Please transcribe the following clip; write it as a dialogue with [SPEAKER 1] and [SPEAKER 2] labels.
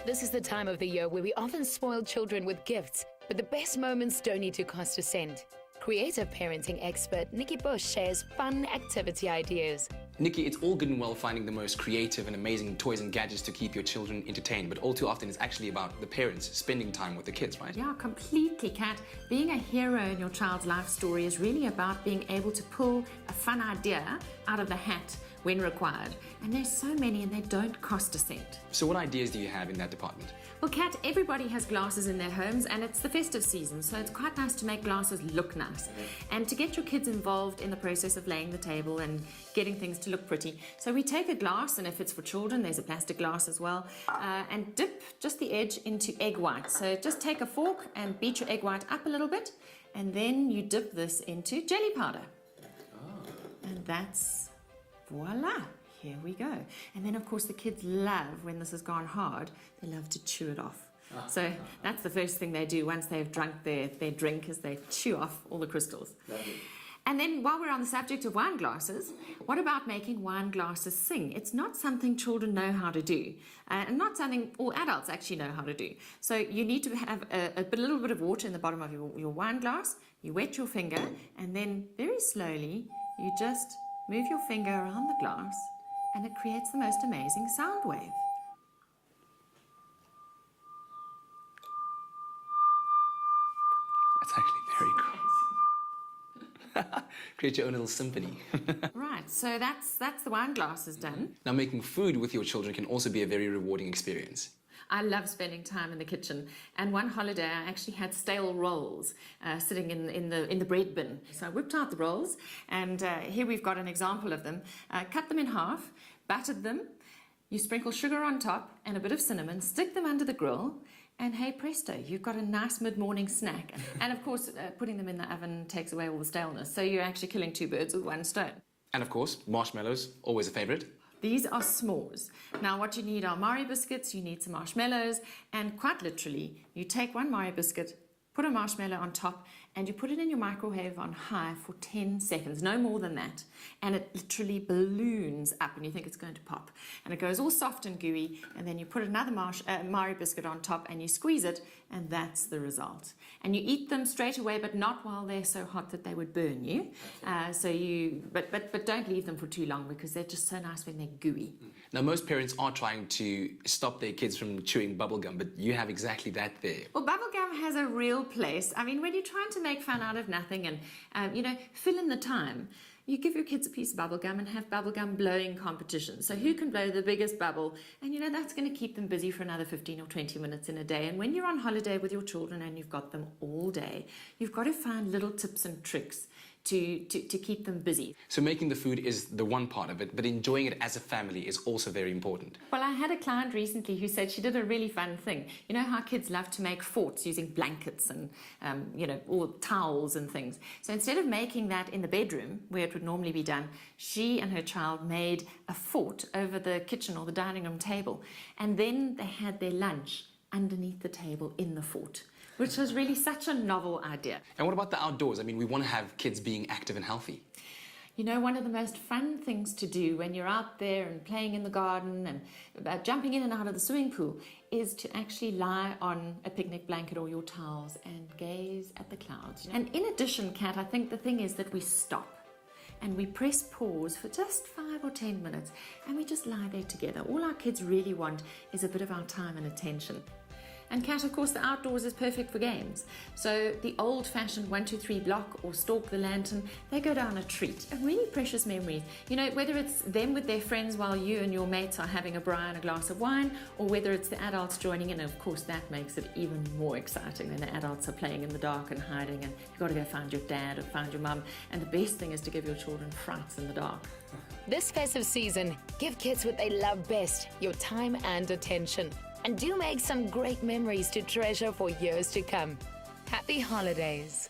[SPEAKER 1] This is the time of the year where we often spoil children with gifts, but the best moments don't need to cost a cent. Creative parenting expert Nikki Bush shares fun activity ideas.
[SPEAKER 2] Nikki, it's all good and well finding the most creative and amazing toys and gadgets to keep your children entertained, but all too often it's actually about the parents spending time with the kids, right?
[SPEAKER 3] Yeah, completely, Kat. Being a hero in your child's life story is really about being able to pull a fun idea out of the hat when required. And there's so many and they don't cost a cent.
[SPEAKER 2] So what ideas do you have in that department?
[SPEAKER 3] Well, Kat, everybody has glasses in their homes and it's the festive season, so it's quite nice to make glasses look nice. And to get your kids involved in the process of laying the table and getting things to look pretty. So we take a glass, and if it's for children, there's a plastic glass as well, and dip just the edge into egg white. So just take a fork and beat your egg white up a little bit, and then you dip this into jelly powder. And that's voila. Here we go. And then, of course, the kids love, when this has gone hard, they love to chew it off. So that's the first thing they do once they've drunk their drink, is they chew off all the crystals.
[SPEAKER 2] Lovely.
[SPEAKER 3] And then, while we're on the subject of wine glasses, what about making wine glasses sing? It's not something children know how to do, and not something all adults actually know how to do. So you need to have a little bit of water in the bottom of your wine glass. You wet your finger, and then very slowly you just move your finger around the glass, and it creates the most amazing sound wave.
[SPEAKER 2] That's actually very cool. Create your own little symphony.
[SPEAKER 3] Right, so that's the wine glasses done.
[SPEAKER 2] Now, making food with your children can also be a very rewarding experience.
[SPEAKER 3] I love spending time in the kitchen, and one holiday I actually had stale rolls sitting in the bread bin. So I whipped out the rolls, and here we've got an example of them. Cut them in half, battered them, you sprinkle sugar on top and a bit of cinnamon, stick them under the grill, and hey presto, you've got a nice mid-morning snack. And of course, putting them in the oven takes away all the staleness, so you're actually killing two birds with one stone.
[SPEAKER 2] And of course, marshmallows, always a favorite.
[SPEAKER 3] These are s'mores. Now what you need are Mari biscuits, you need some marshmallows, and quite literally, you take one Mari biscuit, put a marshmallow on top, and you put it in your microwave on high for 10 seconds, no more than that. And it literally balloons up, and you think it's going to pop. And it goes all soft and gooey, and then you put another Mari biscuit on top, and you squeeze it, and that's the result. And you eat them straight away, but not while they're so hot that they would burn you. But don't leave them for too long, because they're just so nice when they're gooey.
[SPEAKER 2] Now, most parents are trying to stop their kids from chewing bubblegum, but you have exactly that there.
[SPEAKER 3] Well, bubblegum has a real place. I mean, when you're trying to make fun out of nothing and, fill in the time, you give your kids a piece of bubblegum and have bubblegum blowing competitions. So who can blow the biggest bubble? And, that's going to keep them busy for another 15 or 20 minutes in a day. And when you're on holiday with your children and you've got them all day, you've got to find little tips and tricks to keep them busy.
[SPEAKER 2] So making the food is the one part of it, but enjoying it as a family is also very important.
[SPEAKER 3] Well, I had a client recently who said she did a really fun thing. You know how kids love to make forts using blankets and, or towels and things. So instead of making that in the bedroom, where it would normally be done, she and her child made a fort over the kitchen or the dining room table. And then they had their lunch underneath the table in the fort, which was really such a novel idea.
[SPEAKER 2] And what about the outdoors? I mean, we want to have kids being active and healthy.
[SPEAKER 3] One of the most fun things to do when you're out there and playing in the garden and jumping in and out of the swimming pool is to actually lie on a picnic blanket or your towels and gaze at the clouds. And in addition, Kat, I think the thing is that we stop and we press pause for just 5 or 10 minutes and we just lie there together. All our kids really want is a bit of our time and attention. And Kat, of course, the outdoors is perfect for games. So the old-fashioned 1, 2, 3 block or stalk the lantern, they go down a treat. A really precious memory. Whether it's them with their friends while you and your mates are having a braai and a glass of wine, or whether it's the adults joining in, and of course that makes it even more exciting when the adults are playing in the dark and hiding, and you've got to go find your dad or find your mum. And the best thing is to give your children frights in the dark.
[SPEAKER 1] This festive season, give kids what they love best, your time and attention. And do make some great memories to treasure for years to come. Happy holidays.